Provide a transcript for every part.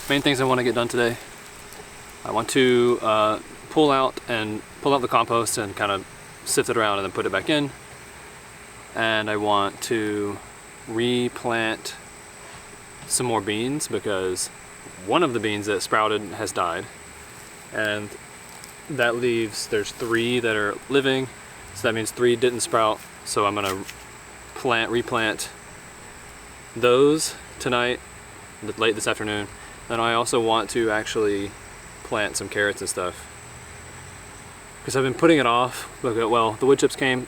main things I want to get done today. I want to pull out the compost and kind of sift it around and then put it back in. And I want to replant some more beans because one of the beans that sprouted has died. And that leaves, there's 3 that are living. So that means 3 didn't sprout. So I'm gonna replant those tonight, late this afternoon. Then I also want to actually plant some carrots and stuff. Because I've been putting it off. Well, the wood chips came.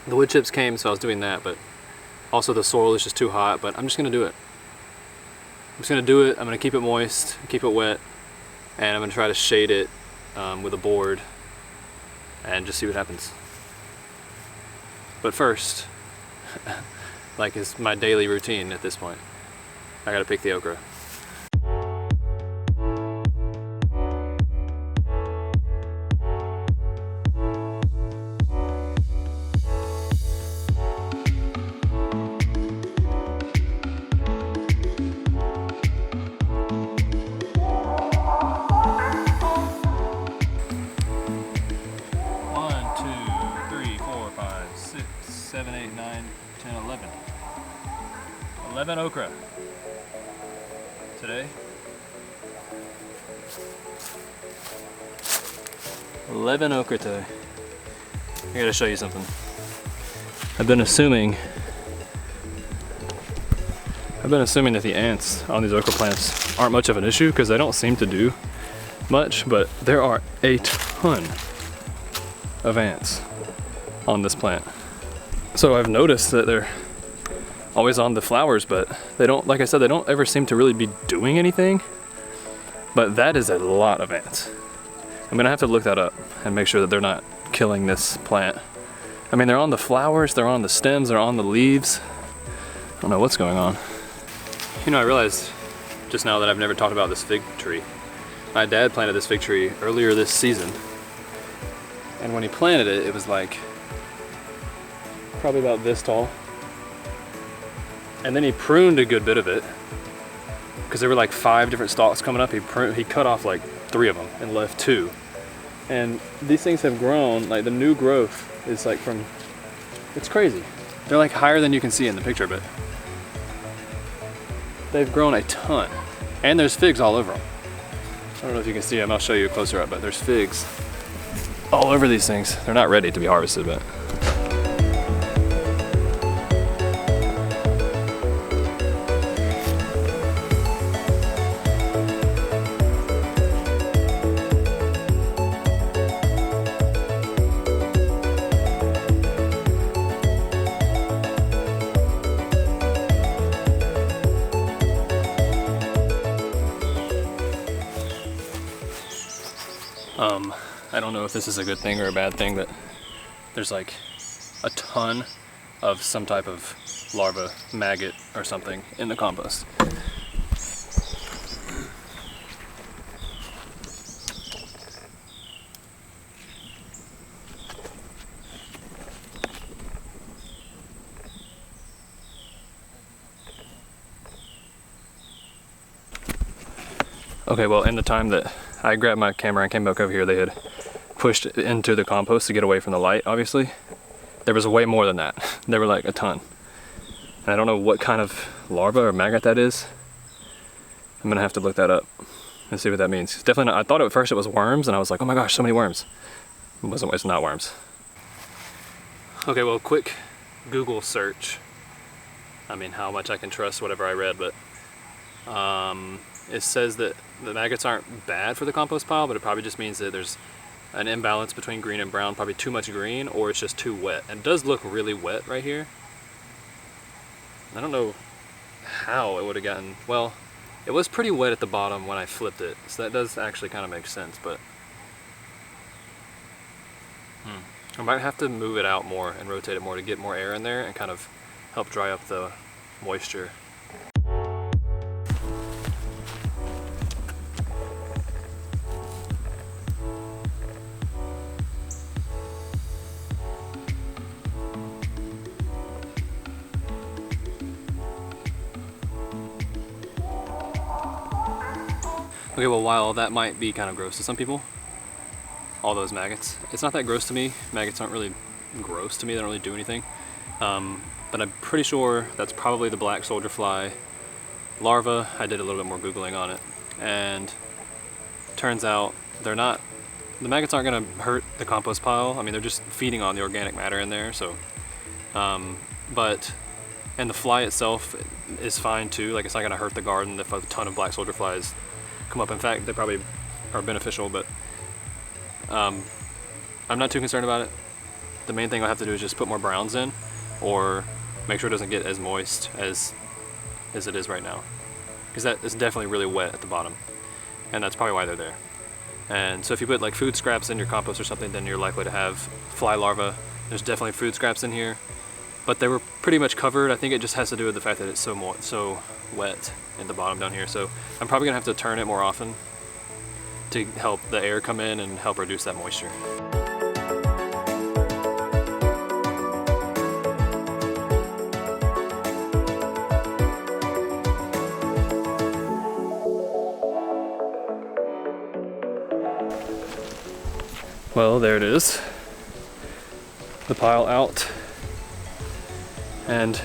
The wood chips came, so I was doing that, but also the soil is just too hot, but I'm just gonna do it. I'm just gonna do it. I'm gonna keep it moist, keep it wet, and I'm gonna try to shade it with a board and just see what happens. But first, like it's my daily routine at this point, I gotta pick the okra. One, 2, 3, 4, 5, 6, 7, 8, 9, 10, 11. 11 okra today. 11 okra today. I gotta show you something. I've been assuming that the ants on these okra plants aren't much of an issue because they don't seem to do much, but there are a ton of ants on this plant. So I've noticed that they're always on the flowers, but they don't, like I said, they don't ever seem to really be doing anything. But that is a lot of ants. I'm gonna have to look that up and make sure that they're not killing this plant. I mean, they're on the flowers, they're on the stems, they're on the leaves. I don't know what's going on. You know, I realized just now that I've never talked about this fig tree. My dad planted this fig tree earlier this season. And when he planted it, it was like probably about this tall. And then he pruned a good bit of it because there were like 5 different stalks coming up. He cut off like 3 of them and left 2. And these things have grown, like the new growth is like it's crazy. They're like higher than you can see in the picture, but they've grown a ton. And there's figs all over them. I don't know if you can see them, I'll show you a closer up, but there's figs all over these things. They're not ready to be harvested, but. I don't know if this is a good thing or a bad thing, but there's like a ton of some type of larva, maggot or something in the compost. Okay, well, in the time that I grabbed my camera and came back over here, they had pushed into the compost to get away from the light, obviously. There was way more than that. There were like a ton. And I don't know what kind of larva or maggot that is. I'm gonna have to look that up and see what that means. It's definitely not, I thought at first it was worms and I was like, oh my gosh, so many worms. It's not worms. Okay, well, quick Google search. I mean, how much I can trust whatever I read, but it says that the maggots aren't bad for the compost pile, but it probably just means that there's an imbalance between green and brown, probably too much green, or it's just too wet. And it does look really wet right here. I don't know how it would have gotten, well, it was pretty wet at the bottom when I flipped it, so that does actually kind of make sense, but I might have to move it out more and rotate it more to get more air in there and kind of help dry up the moisture. Okay, well, while that might be kind of gross to some people, all those maggots, it's not that gross to me. Maggots aren't really gross to me, they don't really do anything. But I'm pretty sure that's probably the black soldier fly larva. I did a little bit more Googling on it, and turns out they're not, the maggots aren't gonna hurt the compost pile. I mean, they're just feeding on the organic matter in there, so, and the fly itself is fine too. Like, it's not gonna hurt the garden if a ton of black soldier flies come up. In fact, they probably are beneficial, but I'm not too concerned about it. The main thing I have to do is just put more browns in, or make sure it doesn't get as moist as it is right now, because that is definitely really wet at the bottom, and that's probably why they're there. And so if you put like food scraps in your compost or something, then you're likely to have fly larvae. There's definitely food scraps in here, but they were pretty much covered. I think it just has to do with the fact that it's so wet at the bottom down here. So I'm probably gonna have to turn it more often to help the air come in and help reduce that moisture. Well, there it is, the pile out, and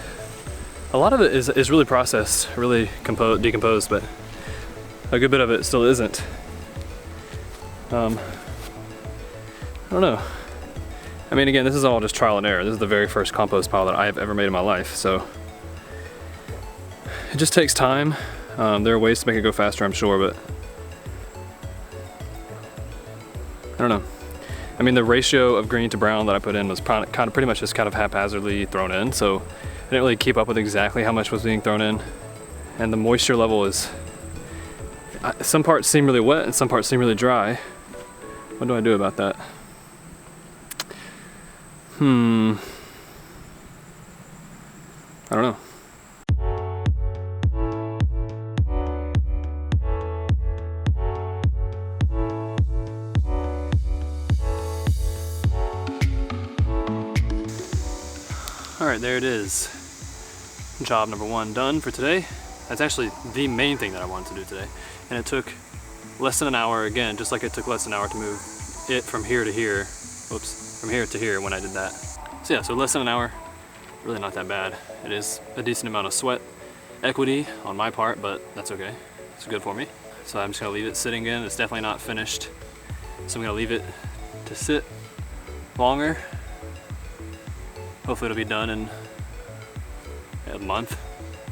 a lot of it is really processed, really decomposed, but a good bit of it still isn't. I don't know. I mean, again, this is all just trial and error. This is the very first compost pile that I've ever made in my life, so it just takes time. There are ways to make it go faster, I'm sure, but I don't know. I mean, the ratio of green to brown that I put in was pretty much just kind of haphazardly thrown in, so I didn't really keep up with exactly how much was being thrown in. And the moisture level is, some parts seem really wet and some parts seem really dry. What do I do about that? I don't know. Alright, there it is. Job number 1 done for today. That's actually the main thing that I wanted to do today. And it took less than an hour, again, just like it took less than an hour to move it from here to here. Whoops, from here to here when I did that. So yeah, so less than an hour, really not that bad. It is a decent amount of sweat equity on my part, but that's okay. It's good for me. So I'm just gonna leave it sitting in. It's definitely not finished. So I'm gonna leave it to sit longer. Hopefully it'll be done in a month.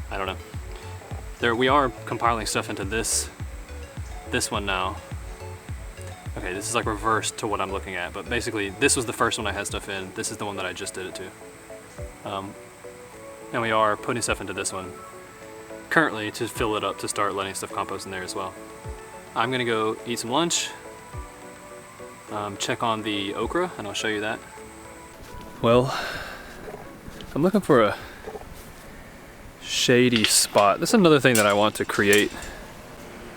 I don't know. We are compiling stuff into this one now. Okay, this is like reversed to what I'm looking at, but basically this was the first one I had stuff in. This is the one that I just did it to. And we are putting stuff into this one currently to fill it up, to start letting stuff compost in there as well. I'm gonna go eat some lunch, check on the okra, and I'll show you that. Well, I'm looking for a shady spot. This is another thing that I want to create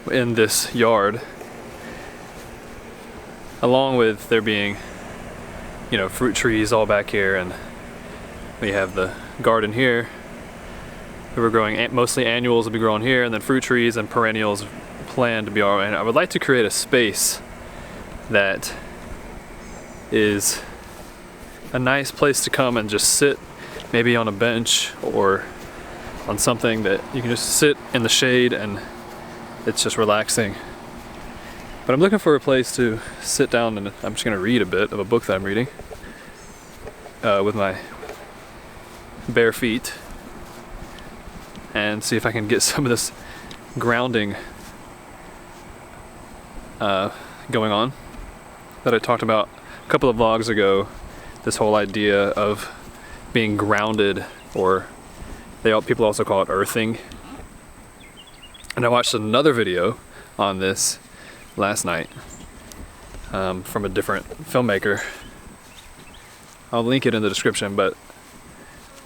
in this yard, along with there being, you know, fruit trees all back here, and we have the garden here. We're growing mostly annuals will be grown here, and then fruit trees and perennials planned to be all. And I would like to create a space that is a nice place to come and just sit, maybe on a bench or on something that you can just sit in the shade and it's just relaxing. But I'm looking for a place to sit down, and I'm just gonna read a bit of a book that I'm reading with my bare feet and see if I can get some of this grounding going on that I talked about a couple of vlogs ago. This whole idea of being grounded, or people also call it earthing. And I watched another video on this last night from a different filmmaker. I'll link it in the description, but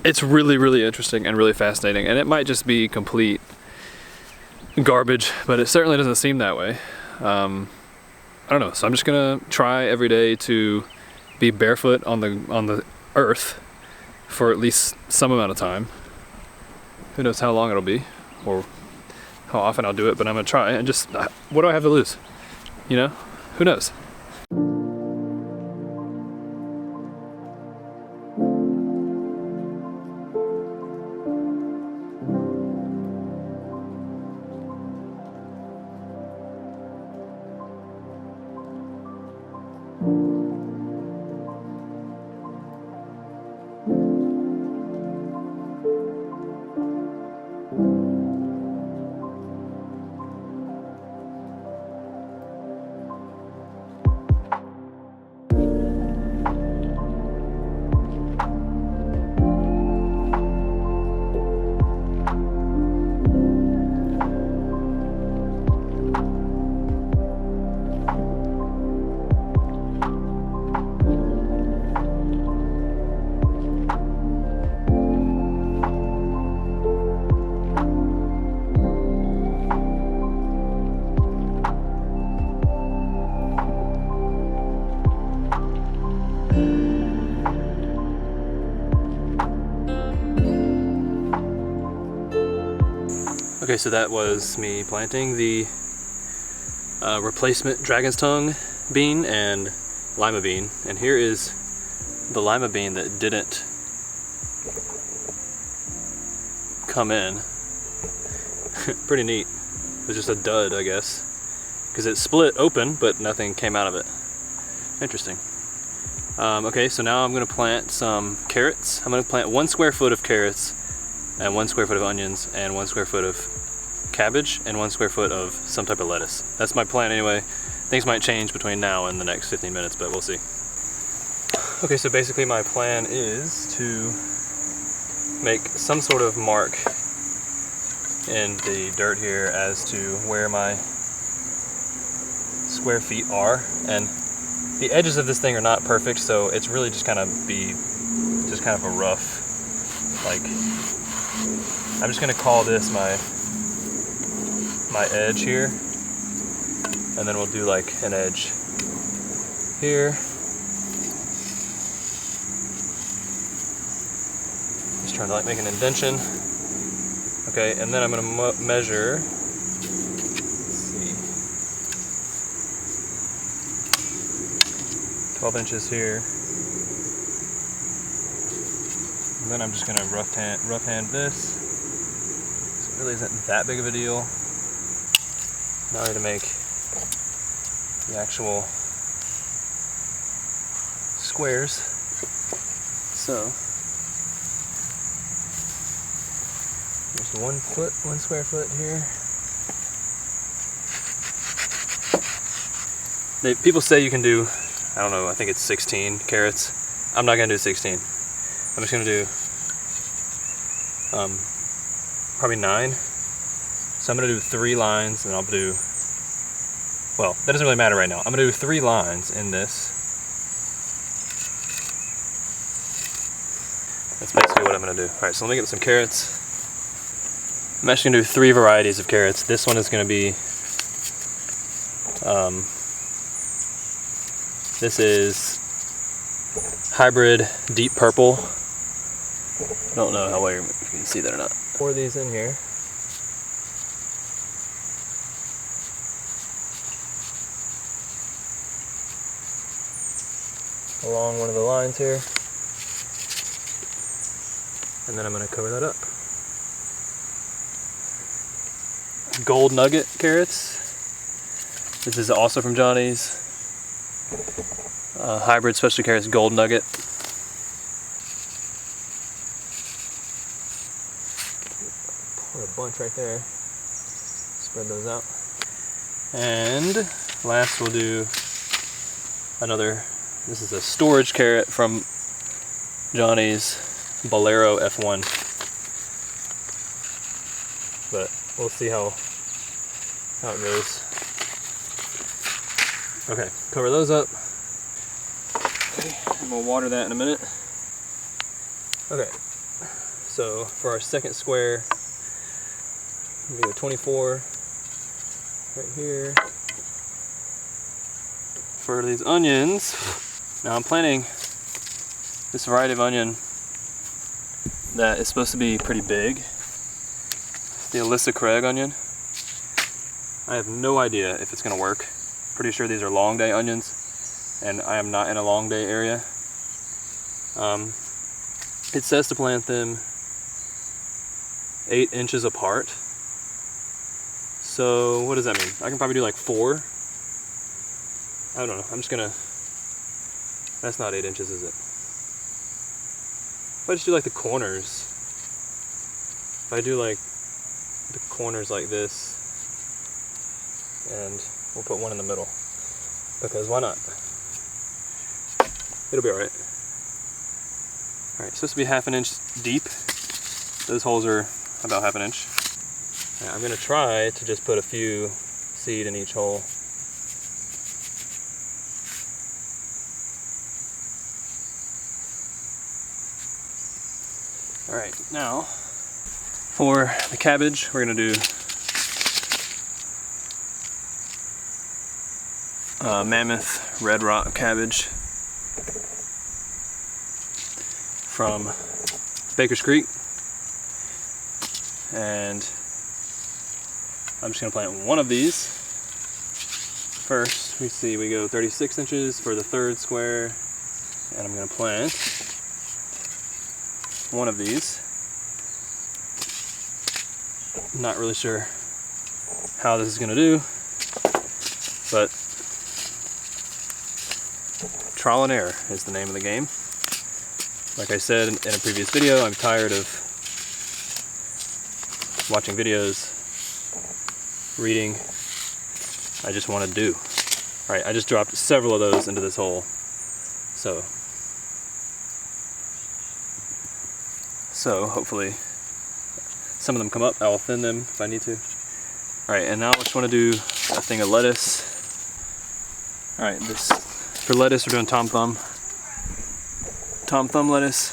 it's really, really interesting and really fascinating, and it might just be complete garbage, but it certainly doesn't seem that way. I don't know, so I'm just gonna try every day to be barefoot on the earth for at least some amount of time. Who knows how long it'll be, or how often I'll do it, but I'm gonna try and just, what do I have to lose? You know, who knows? Okay, so that was me planting the replacement dragon's tongue bean and lima bean, and here is the lima bean that didn't come in. Pretty neat. It was just a dud, I guess, because it split open but nothing came out of it. Interesting. Okay, so now I'm gonna plant some carrots. I'm gonna plant 1 square foot of carrots and 1 square foot of onions and 1 square foot of cabbage and 1 square foot of some type of lettuce. That's my plan anyway. Things might change between now and the next 15 minutes, but we'll see. Okay, so basically my plan is to make some sort of mark in the dirt here as to where my square feet are, and the edges of this thing are not perfect, so it's really just kind of a rough, like, I'm just gonna call this my edge here, and then we'll do like an edge here. Just trying to like make an indentation. Okay, and then I'm gonna measure, let's see, 12 inches here. And then I'm just gonna rough hand this. So it really isn't that big of a deal. Now I need to make the actual squares. So there's 1 square foot here. People say you can do, I don't know, I think it's 16 carrots. I'm not gonna do 16. I'm just gonna do probably 9. So I'm gonna do 3 lines, and I'll do, well, that doesn't really matter right now. I'm gonna do 3 lines in this. That's basically what I'm gonna do. All right, so let me get some carrots. I'm actually gonna do 3 varieties of carrots. This one is gonna be, this is hybrid deep purple. I don't know how well you can see that or not. 4 of these in here. Along one of the lines here. And then I'm gonna cover that up. Gold nugget carrots. This is also from Johnny's. Hybrid specialty carrots, gold nugget. Pour a bunch right there. Spread those out. And last we'll do another, this is a storage carrot from Johnny's Bolero F1. But we'll see how it goes. Okay, cover those up. Okay, and we'll water that in a minute. Okay, so for our second square, we go 24 right here. For these onions, now I'm planting this variety of onion that is supposed to be pretty big. It's the Alyssa Craig onion. I have no idea if it's gonna work. Pretty sure these are long day onions, and I am not in a long day area. It says to plant them 8 inches apart. So what does that mean? I can probably do like 4. I don't know, I'm just gonna, that's not 8 inches, is it? If I just do like the corners, if I do like the corners like this, and we'll put one in the middle, because why not? It'll be alright. Alright, supposed to be 1/2 inch deep. Those holes are about 1/2 inch. Right, I'm going to try to just put a few seed in each hole. Alright, now for the cabbage, we're going to do Mammoth Red Rock cabbage from Baker's Creek, and I'm just going to plant one of these. First, we go 36 inches for the 3rd square, and I'm going to plant one of these. Not really sure how this is going to do, but trial and error is the name of the game. Like I said in a previous video, I'm tired of watching videos, reading. I just want to do. Alright, I just dropped several of those into this hole. So hopefully some of them come up. I'll thin them if I need to. Alright, and now I just want to do a thing of lettuce. Alright, for lettuce we're doing Tom Thumb lettuce.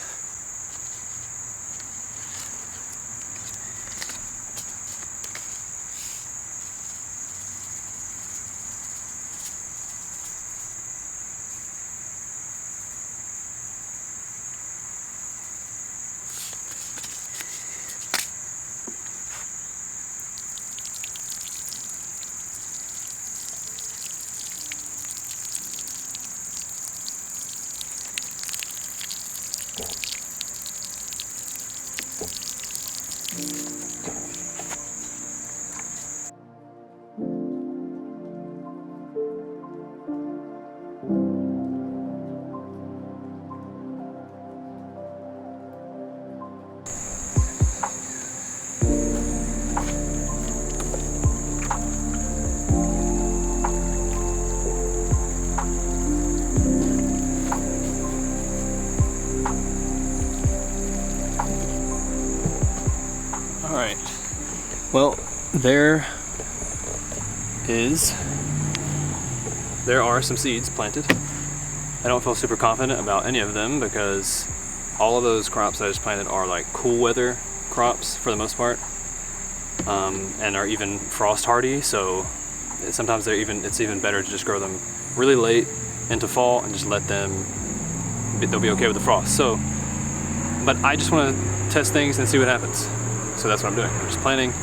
Alright, well, there are some seeds planted. I don't feel super confident about any of them because all of those crops that I just planted are like cool weather crops for the most part, and are even frost hardy, so sometimes it's even better to just grow them really late into fall and just let them, they'll be okay with the frost. So, but I just want to test things and see what happens. So that's what I'm doing. I'm just planting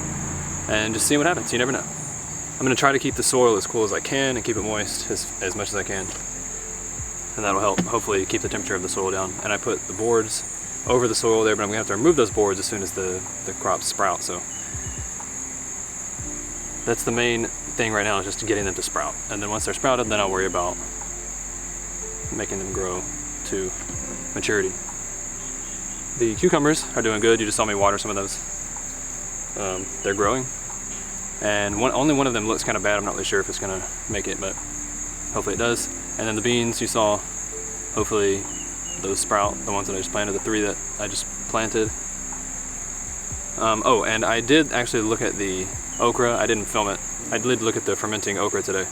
and just seeing what happens. You never know. I'm going to try to keep the soil as cool as I can and keep it moist as much as I can. And that'll help hopefully keep the temperature of the soil down. And I put the boards over the soil there, but I'm going to have to remove those boards as soon as the crops sprout. So that's the main thing right now, is just getting them to sprout. And then once they're sprouted, then I'll worry about making them grow to maturity. The cucumbers are doing good. You just saw me water some of those. They're growing, and only one of them looks kind of bad. I'm not really sure if it's gonna make it, but hopefully it does. And then the beans you saw, hopefully those sprout, the ones that I just planted, the 3 that I just planted. Oh, and I did actually look at the okra. I didn't film it. I did look at the fermenting okra today,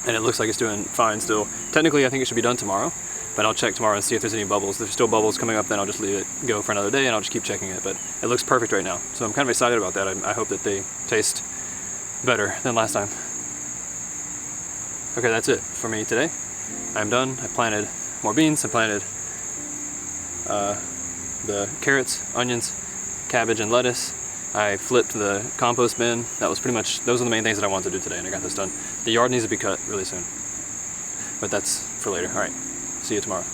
and it looks like it's doing fine still. Technically I think it should be done tomorrow, but I'll check tomorrow and see if there's any bubbles. If there's still bubbles coming up, then I'll just leave it go for another day and I'll just keep checking it. But it looks perfect right now, so I'm kind of excited about that. I hope that they taste better than last time. Okay, that's it for me today. I'm done. I planted more beans. I planted the carrots, onions, cabbage, and lettuce. I flipped the compost bin. That was pretty much, those are the main things that I wanted to do today, and I got this done. The yard needs to be cut really soon, but that's for later. All right, see you tomorrow.